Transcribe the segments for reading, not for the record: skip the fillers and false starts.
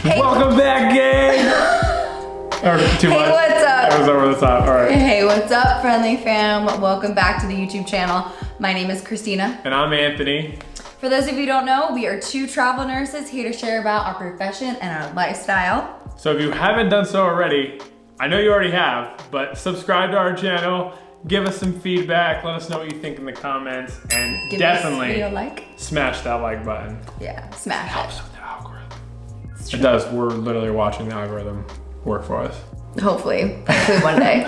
Hey. Welcome back, gang! Or too much. Hey, what's up? That was over the top, all right. Hey, what's up, friendly fam? Welcome back to the YouTube channel. My name is Christina. And I'm Anthony. For those of you who don't know, we are two travel nurses here to share about our profession and our lifestyle. So if you haven't done so already, I know you already have, but subscribe to our channel, give us some feedback, let us know what you think in the comments, and Give definitely this video a like. smash that like button. Yeah, smash It it. helps with the algorithm. It does. We're literally watching the algorithm work for us. Hopefully one day.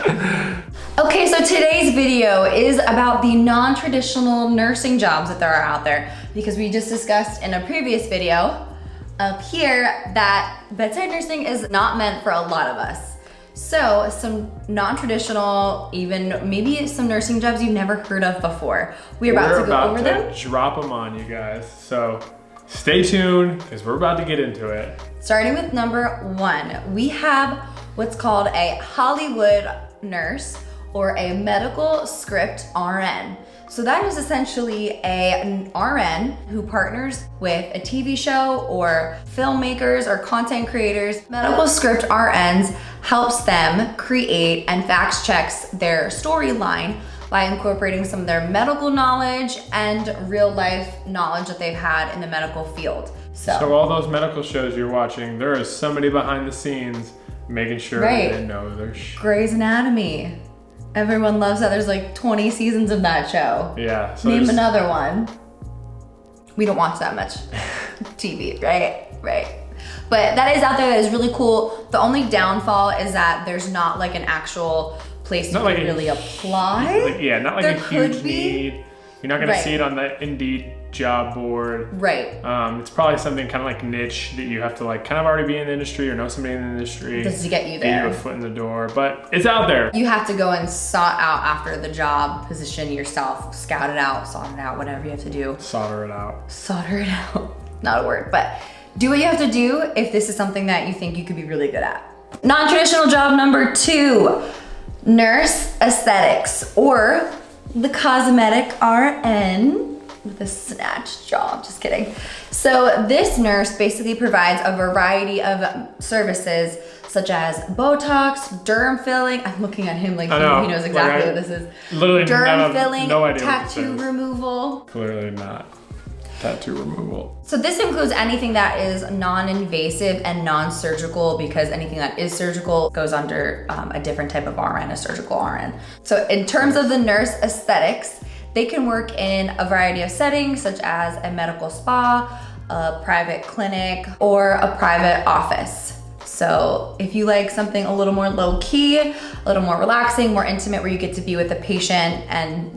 Okay, so today's video is about the non-traditional nursing jobs that there are out there, because we just discussed in a previous video up here that bedside nursing is not meant for a lot of us. So some non-traditional, even maybe some nursing jobs you've never heard of before. We're about to go over them. Drop them on you guys. So stay tuned because we're about to get into it. Starting with number one, we have what's called a Hollywood nurse or a medical script RN. So that is essentially an RN who partners with a TV show or filmmakers or content creators. Medical script RNs helps them create and fact checks their storyline by incorporating some of their medical knowledge and real life knowledge that they've had in the medical field. So all those medical shows you're watching, there is somebody behind the scenes making sure they know their shit. Grey's Anatomy. Everyone loves that. There's like 20 seasons of that show. Yeah. So Name another one. We don't watch that much TV, right? Right. But that is out there. That is really cool. The only downfall is that there's not like an actual place you can really apply. Yeah, not like There a huge could be. need. You're not gonna see it on the Indeed job board. Right. It's probably something kind of like niche that you have to like kind of already be in the industry or know somebody in the industry. Just to get you Get there. you a foot in the door, but it's out there. You have to go and sought out after the job, position yourself, scout it out, sort it out, whatever you have to do. Solder it out. Solder it out. Not a word, but do what you have to do if this is something that you think you could be really good at. Non-traditional job number two, nurse aesthetics or the cosmetic RN with a snatch job, just kidding. So this nurse basically provides a variety of services such as Botox, derm filling. I'm looking at him like he knows exactly what this is. Literally derm filling, no idea tattoo removal. Clearly not. Tattoo removal. So this includes anything that is non-invasive and non-surgical, because anything that is surgical goes under a different type of RN, a surgical RN. So in terms of the nurse aesthetics, they can work in a variety of settings such as a medical spa, a private clinic, or a private office. So if you like something a little more low key, a little more relaxing, more intimate, where you get to be with the patient and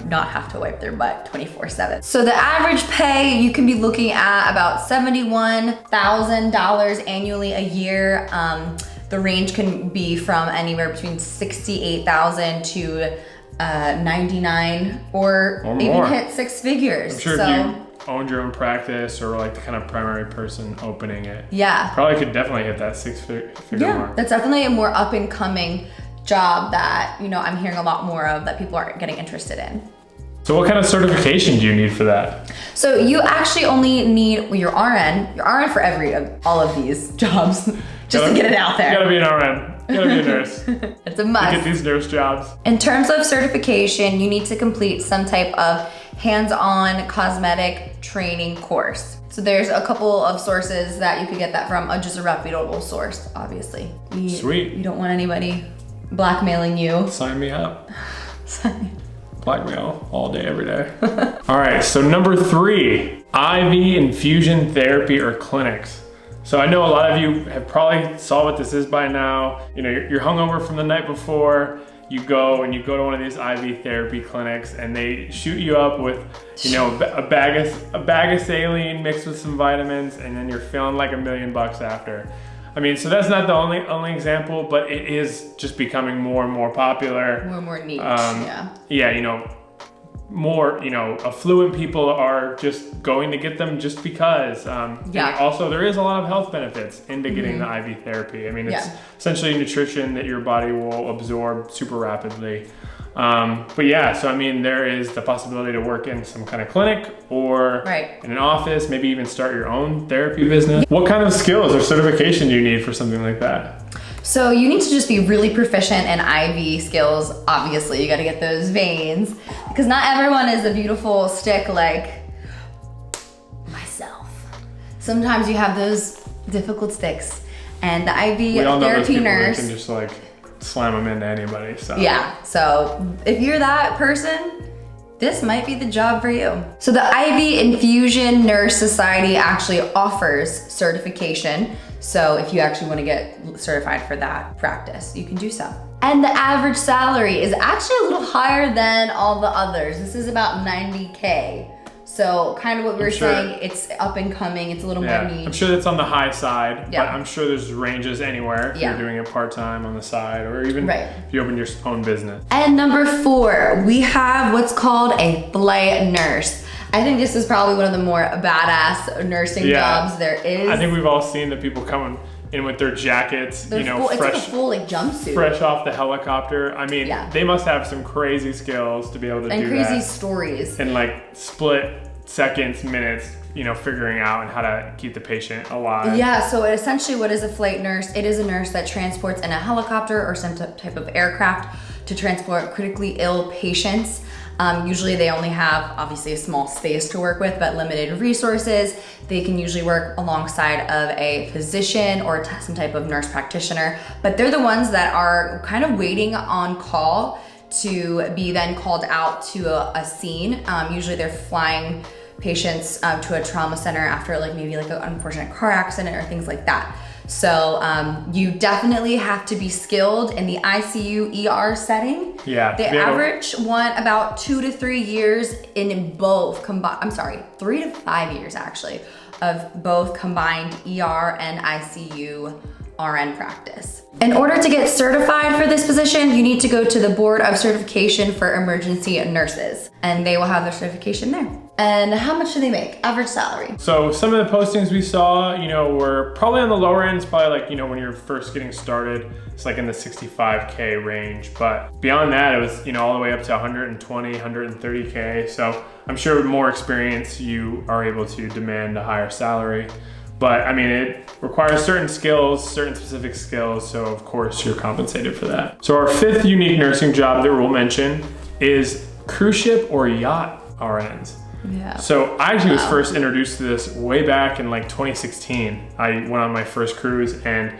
not have to wipe their butt 24/7. So the average pay, you can be looking at about $71,000 annually a year. The range can be from anywhere between 68,000 to 99 or even more. hit six figures. I'm sure if you owned your own practice or like the kind of primary person opening it, probably could definitely hit that six-figure mark. That's definitely a more up and coming job that I'm hearing a lot more of, that people are getting interested in. So what kind of certification do you need for that? So you actually only need your RN for all of these jobs, just to get it out there. You gotta be an RN. You gotta be a nurse. It's a must. To get these nurse jobs. In terms of certification, you need to complete some type of hands-on cosmetic training course. So there's a couple of sources that you could get that from, just a reputable source, obviously. Sweet. You don't want anybody blackmailing you. Sign me up. Blackmail all day, every day. All right, so number three, IV infusion therapy or clinics. So I know a lot of you have probably saw what this is by now. You're hungover from the night before. You go to one of these IV therapy clinics and they shoot you up with, a bag of saline mixed with some vitamins, and then you're feeling like $1 million after. I mean, so that's not the only example, but it is just becoming more and more popular. More and more niche, more, affluent people are just going to get them just because. And also, there is a lot of health benefits into getting the IV therapy. I mean, it's essentially nutrition that your body will absorb super rapidly. But yeah, so I mean, there is the possibility to work in some kind of clinic or in an office, maybe even start your own therapy business. What kind of skills or certification do you need for something like that? So you need to just be really proficient in IV skills. Obviously, you got to get those veins because not everyone is a beautiful stick like myself. Sometimes you have those difficult sticks, and the IV we all know therapy those people nurse that can just like slam them into anybody. So yeah, so if you're that person, this might be the job for you. So the IV Infusion Nurse Society actually offers certification. So if you actually want to get certified for that practice, you can do so. And the average salary is actually a little higher than all the others. This is about 90K. So kind of what we were saying, it's up and coming, it's a little more niche. I'm sure that's on the high side, but I'm sure there's ranges anywhere if you're doing it part-time on the side, or even if you open your own business. And number 4, we have what's called a flight nurse. I think this is probably one of the more badass nursing jobs there is. I think we've all seen the people coming in with their jackets, fresh, it's like a full like jumpsuit. Fresh off the helicopter. I mean, they must have some crazy skills to be able to do that. And crazy stories. In like split seconds, minutes, figuring out and how to keep the patient alive. Yeah, so essentially what is a flight nurse? It is a nurse that transports in a helicopter or some type of aircraft to transport critically ill patients. Usually they only have obviously a small space to work with, but limited resources. They can usually work alongside of a physician or some type of nurse practitioner, but they're the ones that are kind of waiting on call to be then called out to a scene. Usually they're flying patients to a trauma center after maybe an unfortunate car accident or things like that. So you definitely have to be skilled in the ICU ER setting. Yeah. They average about 2 to 3 years in both 3 to 5 years actually of both combined ER and ICU RN practice. In order to get certified for this position, you need to go to the Board of Certification for Emergency Nurses, and they will have their certification there. And how much do they make? Average salary. So some of the postings we saw, were probably on the lower end. It's probably when you're first getting started, it's in the 65K range. But beyond that, it was, all the way up to 120, 130K. So I'm sure with more experience, you are able to demand a higher salary. But I mean, it requires certain specific skills. So of course you're compensated for that. So our 5th unique nursing job that we'll mention is cruise ship or yacht RNs. Yeah. So I actually was first introduced to this way back in 2016. I went on my first cruise and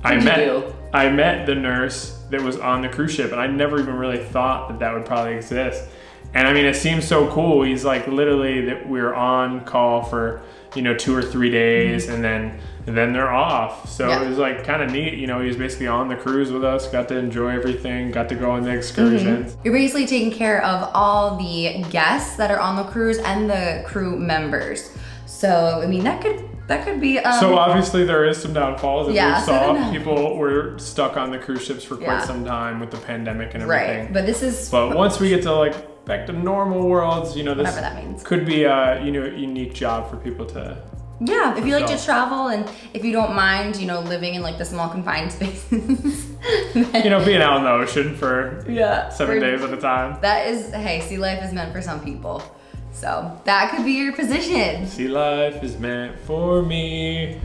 I met the nurse that was on the cruise ship, and I never even really thought that would probably exist. And I mean, it seems so cool. He's literally that we're on call for 2 or 3 days, and then they're off. So it was kind of neat. He was basically on the cruise with us, got to enjoy everything, got to go on the excursions. You're basically taking care of all the guests that are on the cruise and the crew members. So I mean, that could be. So obviously there is some downfalls. As we saw, so people were stuck on the cruise ships for quite some time with the pandemic and everything. Right, but once we get to back to normal worlds, whatever that means, could be a unique job for people to. Yeah, if you like to travel and if you don't mind, living in the small confined spaces. Being out in the ocean for 7 days at a time. That is, hey, sea life is meant for some people. So that could be your position. Sea life is meant for me.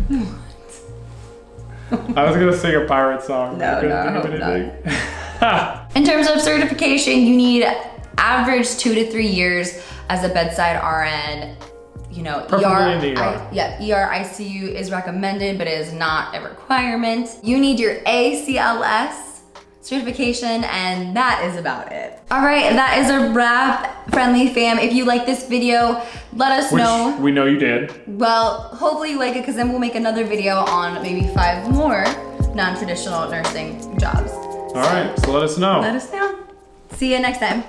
I was gonna sing a pirate song. No, I hope not. In terms of certification, you need average 2 to 3 years as a bedside RN. Preferably in the ER. ER ICU is recommended, but it is not a requirement. You need your ACLS certification, and that is about it. All right, that is a wrap, friendly fam. If you like this video, let us know. We know you did. Well, hopefully you like it, because then we'll make another video on maybe 5 more non-traditional nursing jobs. All right, so let us know. Let us know. See you next time.